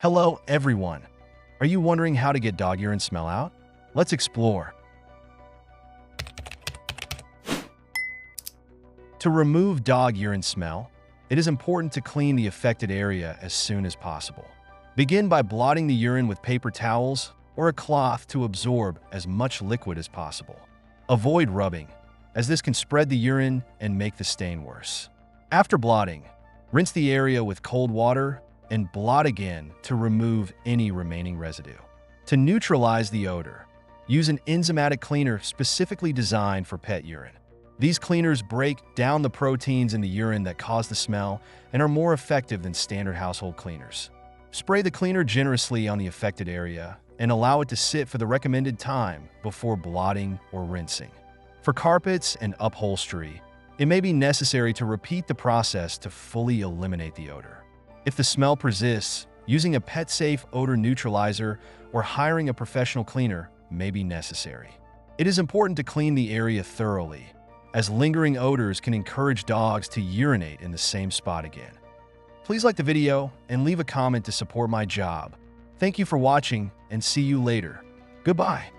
Hello, everyone. Are you wondering how to get dog urine smell out? Let's explore. To remove dog urine smell, it is important to clean the affected area as soon as possible. Begin by blotting the urine with paper towels or a cloth to absorb as much liquid as possible. Avoid rubbing, as this can spread the urine and make the stain worse. After blotting, rinse the area with cold water and blot again to remove any remaining residue. To neutralize the odor, use an enzymatic cleaner specifically designed for pet urine. These cleaners break down the proteins in the urine that cause the smell and are more effective than standard household cleaners. Spray the cleaner generously on the affected area and allow it to sit for the recommended time before blotting or rinsing. For carpets and upholstery, it may be necessary to repeat the process to fully eliminate the odor. If the smell persists, using a pet-safe odor neutralizer or hiring a professional cleaner may be necessary. It is important to clean the area thoroughly, as lingering odors can encourage dogs to urinate in the same spot again. Please like the video and leave a comment to support my job. Thank you for watching and see you later. Goodbye.